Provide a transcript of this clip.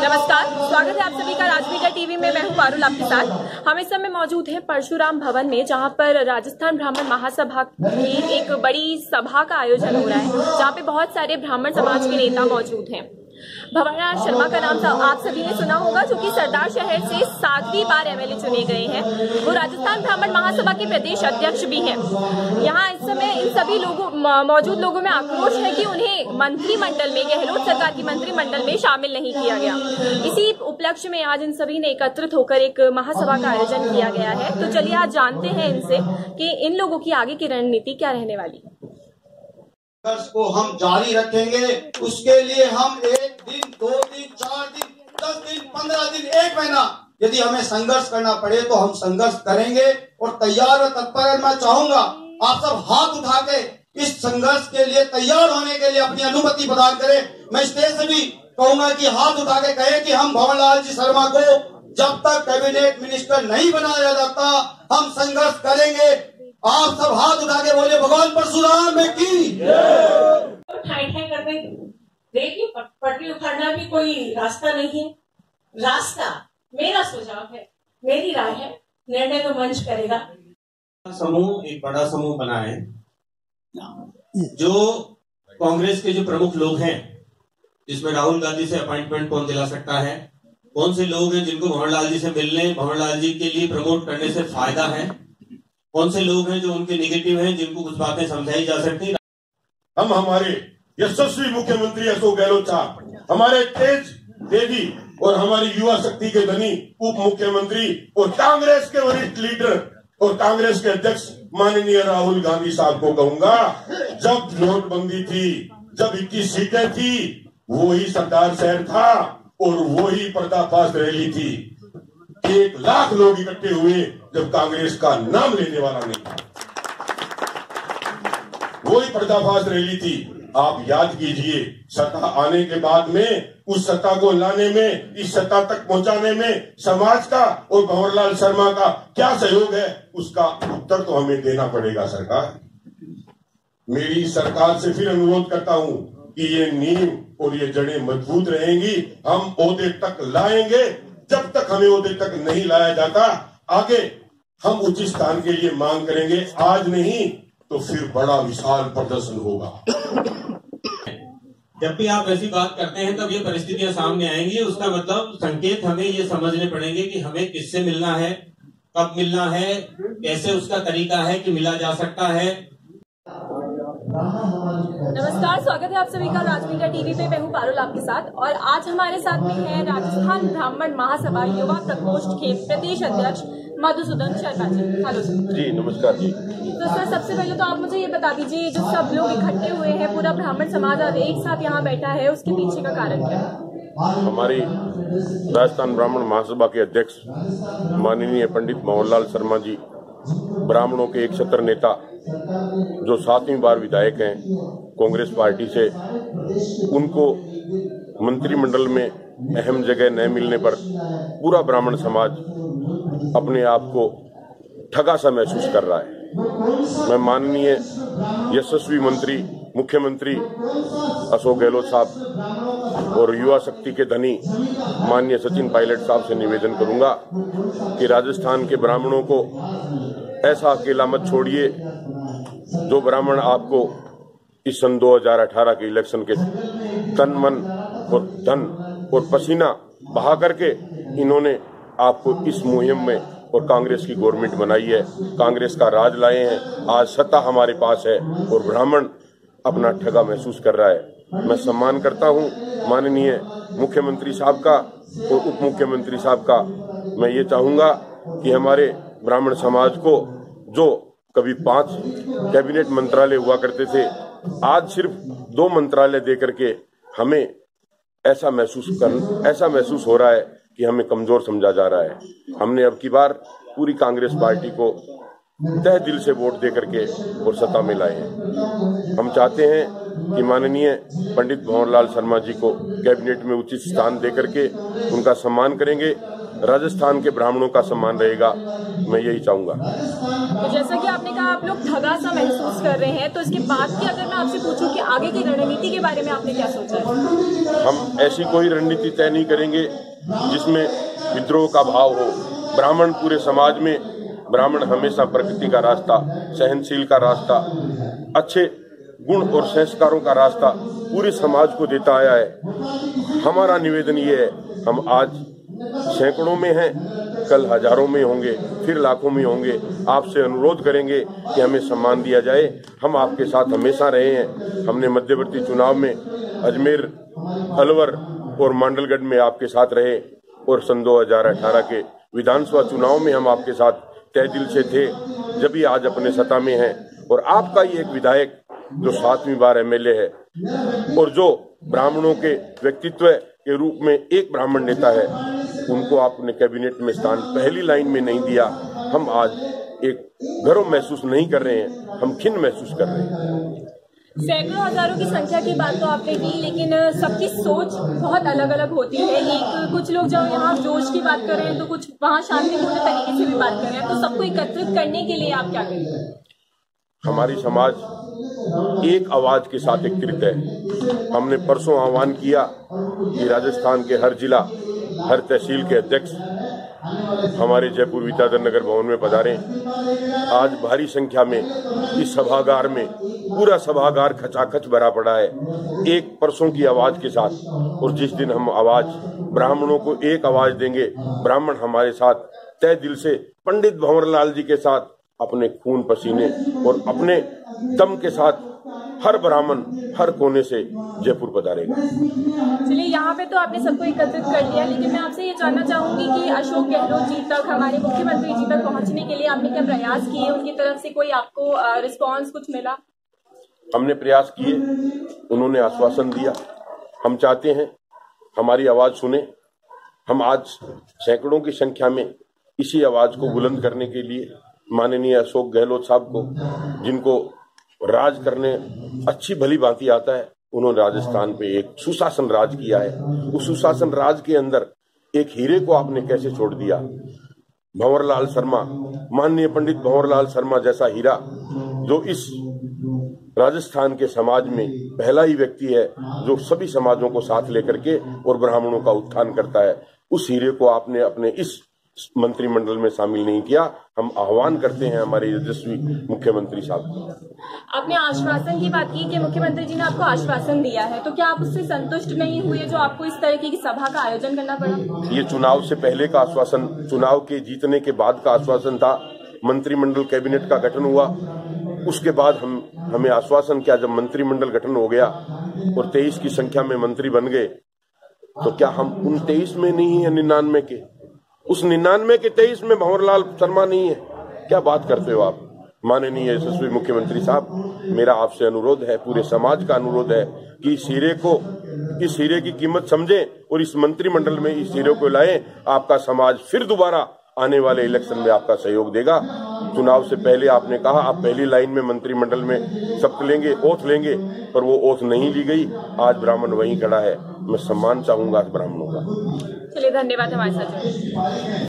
नमस्कार, स्वागत है आप सभी का राज मीडिया टीवी में। मैं हूं पारुल आपके साथ। हम इस समय मौजूद हैं परशुराम भवन में, जहां पर राजस्थान ब्राह्मण महासभा की एक बड़ी सभा का आयोजन हो रहा है, जहां पे बहुत सारे ब्राह्मण समाज के नेता मौजूद हैं। भंवरलाल शर्मा का नाम आप सभी ने सुना होगा, जो कि सरदार शहर से 7वीं बार एमएलए चुने गए हैं। वो राजस्थान ब्राह्मण महासभा के प्रदेश अध्यक्ष भी हैं। यहाँ इस समय इन सभी मौजूद लोगों में आक्रोश है कि उन्हें मंत्रिमंडल में, गहलोत सरकार की मंत्रिमंडल में शामिल नहीं किया गया। इसी उपलक्ष्य में आज इन सभी ने एकत्रित होकर एक महासभा का आयोजन किया गया है। तो चलिए आज जानते हैं इनसे कि इन लोगों की आगे की रणनीति क्या रहने वाली है। को हम जारी रखेंगे। उसके लिए हम 1 दिन, 2 दिन, 4 दिन, 10 दिन, 15 दिन, 1 महीना यदि हमें संघर्ष करना पड़े तो हम संघर्ष करेंगे और तैयार और तत्पर। मैं चाहूंगा आप सब हाथ उठा के इस संघर्ष के लिए तैयार होने के लिए अपनी अनुमति प्रदान करें। मैं स्टेज से भी कहूंगा कि हाथ उठा के कहें कि हम भंवरलाल जी शर्मा को जब तक कैबिनेट मिनिस्टर नहीं बनाया जाता हम संघर्ष करेंगे। आप सब हाथ उठा के बोले भगवान परशुराम की। ठाई करने देखिए, पटरी उखाड़ना भी कोई रास्ता नहीं है। रास्ता मेरा सुझाव है, मेरी राय है, निर्णय तो मंच करेगा। समूह एक बड़ा समूह बना है, जो कांग्रेस के जो प्रमुख लोग हैं, जिसमें राहुल गांधी से अपॉइंटमेंट कौन दिला सकता है, कौन से लोग हैं जिनको भंवरलाल जी से मिलने, भंवरलाल जी के लिए प्रमोट करने से फायदा है, कौन से लोग हैं जो उनके नेगेटिव हैं, जिनको कुछ बातें समझाई जा सकती। हम हमारे यशस्वी मुख्यमंत्री अशोक गहलोत साहब, हमारे तेज तेजी और हमारी युवा शक्ति के धनी उप मुख्यमंत्री और कांग्रेस के वरिष्ठ लीडर और कांग्रेस के अध्यक्ष माननीय राहुल गांधी साहब को कहूंगा, जब नोटबंदी थी, जब 21 सीटें थी, वही सरदार शहर था और वही पर्दाफाश रैली थी। 1 लाख लोग इकट्ठे हुए जब कांग्रेस का नाम लेने वाला नहीं था, वही पर्दाफाश रैली थी। आप याद कीजिए, सत्ता आने के बाद में उस सत्ता को लाने में, इस सत्ता तक पहुंचाने में समाज का और भंवरलाल शर्मा का क्या सहयोग है, उसका उत्तर तो हमें देना पड़ेगा। सरकार, मेरी सरकार से फिर अनुरोध करता हूं कि ये नींव और ये जड़ें मजबूत रहेंगी। हम ओहदे तक लाएंगे। जब तक हमें ओहदे तक नहीं लाया जाता, आगे हम उचित स्थान के लिए मांग करेंगे। आज नहीं तो फिर बड़ा विशाल प्रदर्शन होगा। जब भी आप ऐसी बात करते हैं तब ये परिस्थितियां सामने आएंगी। उसका मतलब संकेत हमें ये समझने पड़ेंगे कि हमें किससे मिलना है, कब मिलना है, कैसे उसका तरीका है कि मिला जा सकता है। नमस्कार, स्वागत है आप सभी का राज मीडिया टीवी पे। मैं हूं पारुल आपके साथ और आज हमारे साथ में है राजस्थान ब्राह्मण महासभा युवा प्रकोष्ठ के प्रदेश अध्यक्ष मधुसूदन शर्मा जी। Hello sir. जी नमस्कार जी। तो सर, सबसे पहले तो आप मुझे ये बता दीजिए, जो सब लोग इकट्ठे हुए हैं, पूरा ब्राह्मण समाज अब एक साथ यहाँ बैठा है, उसके पीछे का कारण क्या है? हमारी राजस्थान ब्राह्मण महासभा के अध्यक्ष माननीय पंडित भंवरलाल शर्मा जी, ब्राह्मणों के एक छत्र नेता, जो 7वीं बार विधायक हैं कांग्रेस पार्टी से, उनको मंत्रिमंडल में अहम जगह न मिलने पर पूरा ब्राह्मण समाज अपने आप को ठगा सा महसूस कर रहा है। मैं माननीय यशस्वी मंत्री मुख्यमंत्री अशोक गहलोत साहब और युवा शक्ति के धनी माननीय सचिन पायलट साहब से निवेदन करूंगा कि राजस्थान के ब्राह्मणों को ऐसा अकेला मत छोड़िए। जो ब्राह्मण आपको इस सन 2018 के इलेक्शन के तन मन और धन और पसीना बहा करके इन्होंने आपको इस मुहिम में और कांग्रेस की गवर्नमेंट बनाई है, कांग्रेस का राज लाए हैं, आज सत्ता हमारे पास है और ब्राह्मण अपना ठगा महसूस कर रहा है। मैं सम्मान करता हूं माननीय मुख्यमंत्री साहब का और उप मुख्यमंत्री साहब का। मैं ये चाहूंगा कि हमारे ब्राह्मण समाज को, जो कभी 5 कैबिनेट मंत्रालय हुआ करते थे, आज सिर्फ 2 मंत्रालय दे करके हमें ऐसा महसूस हो रहा है कि हमें कमजोर समझा जा रहा है। हमने अब की बार पूरी कांग्रेस पार्टी को तहे दिल से वोट दे करके और सत्ता में लाए हैं। हम चाहते हैं कि माननीय पंडित भंवरलाल शर्मा जी को कैबिनेट में उचित स्थान दे करके उनका सम्मान करेंगे। राजस्थान के ब्राह्मणों का सम्मान रहेगा, मैं यही चाहूंगा। तो जैसा कि आपने कहा आप लोग ठगा सा महसूस कर रहे हैं, तो इसके बाद की अगर मैं आपसे पूछूं कि आगे की रणनीति के बारे में आपने क्या सोचा है? हम ऐसी कोई रणनीति तय नहीं करेंगे जिसमें विद्रोह का भाव हो। ब्राह्मण पूरे समाज में, ब्राह्मण हमेशा प्रकृति का रास्ता, सहनशील का रास्ता, अच्छे गुण और संस्कारों का रास्ता पूरे समाज को देता आया है। हमारा निवेदन ये है, हम आज सैकड़ों में हैं, कल हजारों में होंगे, फिर लाखों में होंगे। आपसे अनुरोध करेंगे कि हमें सम्मान दिया जाए। हम आपके साथ हमेशा रहे हैं। हमने मध्यवर्ती चुनाव में अजमेर, अलवर और मांडलगढ़ में आपके साथ रहे और सन 2018 के विधानसभा चुनाव में हम आपके साथ तय दिल से थे। जब भी आज अपने सत्ता में हैं और आपका ही एक विधायक जो 7वीं बार एमएलए है और जो ब्राह्मणों के व्यक्तित्व के रूप में एक ब्राह्मण नेता है, उनको आपने कैबिनेट में स्थान पहली लाइन में नहीं दिया। हम आज एक गर्व महसूस नहीं कर रहे हैं, हम खिन्न महसूस कर रहे हैं। सैकड़ों हजारों की संख्या की बात तो आपने की, लेकिन सबकी सोच बहुत अलग अलग होती है। एक कुछ लोग जब यहाँ जोश की बात कर रहे हैं तो कुछ वहाँ शांतिपूर्ण तरीके से भी बात कर रहे हैं, तो सबको एकत्रित करने के लिए आप क्या करेंगे? हमारी समाज एक आवाज के साथ एकत्रित है। हमने परसों आह्वान किया कि राजस्थान के हर जिला, हर तहसील के अध्यक्ष हमारे जयपुर विद्याधर नगर भवन में पधारे। आज भारी संख्या में इस सभागार में, पूरा सभागार खचाखच भरा पड़ा है एक परसों की आवाज के साथ। और जिस दिन हम आवाज ब्राह्मणों को एक आवाज देंगे, ब्राह्मण हमारे साथ तय दिल से पंडित भंवरलाल जी के साथ अपने खून पसीने और अपने दम के साथ हर ब्राह्मण हर कोने से जयपुर पधारेगा। चलिए, यहाँ पे तो आपने सबको एकत्रित कर लिया, लेकिन मैं आपसे ये जानना चाहूंगी कि अशोक गहलोत जी तक, हमारे मुख्यमंत्री जी तक पहुंचने के लिए आपने क्या प्रयास किए? उनकी तरफ से कोई आपको रिस्पांस कुछ मिला? हमने प्रयास किए, उन्होंने आश्वासन दिया। हम चाहते हैं हमारी आवाज सुने। हम आज सैकड़ों की संख्या में इसी आवाज को बुलंद करने के लिए माननीय अशोक गहलोत साहब को, जिनको राज करने अच्छी भली भांति आता है, उन्होंने राजस्थान पे एक सुशासन राज किया है। उस सुशासन राज के अंदर एक हीरे को आपने कैसे छोड़ दिया? भंवरलाल शर्मा, माननीय पंडित भंवरलाल शर्मा जैसा हीरा, जो इस राजस्थान के समाज में पहला ही व्यक्ति है जो सभी समाजों को साथ लेकर के और ब्राह्मणों का उत्थान करता है, उस हीरे को आपने अपने इस मंत्रिमंडल में शामिल नहीं किया। हम आह्वान करते हैं हमारे यशस्वी मुख्यमंत्री साहब। आपने आश्वासन की बात की कि मुख्यमंत्री जी ने आपको आश्वासन दिया है, तो क्या आप उससे संतुष्ट नहीं हुए जो आपको इस तरह की सभा का आयोजन करना पड़ा? ये चुनाव से पहले का आश्वासन, चुनाव के जीतने के बाद का आश्वासन था। मंत्रिमंडल कैबिनेट का गठन हुआ, उसके बाद हमें आश्वासन किया। जब मंत्रिमंडल गठन हो गया और 23 की संख्या में मंत्री बन गए, तो क्या हम उन 23 में नहीं है 99 के? उस 99 के 23 में भंवरलाल शर्मा नहीं है? क्या बात करते हो आप? माननीय यशस्वी मुख्यमंत्री साहब, मेरा आपसे अनुरोध है, पूरे समाज का अनुरोध है कि इस हीरे की कीमत समझें और इस मंत्रिमंडल में इस हीरे को लाएं। आपका समाज फिर दोबारा आने वाले इलेक्शन में आपका सहयोग देगा। चुनाव से पहले आपने कहा आप पहली लाइन में मंत्रिमंडल में शपथ लेंगे, ओथ लेंगे, पर वो ओथ नहीं ली गई। आज ब्राह्मण वहीं खड़ा है। मैं सम्मान चाहूंगा ब्राह्मणों का। चलिए, धन्यवाद हमारे साथ।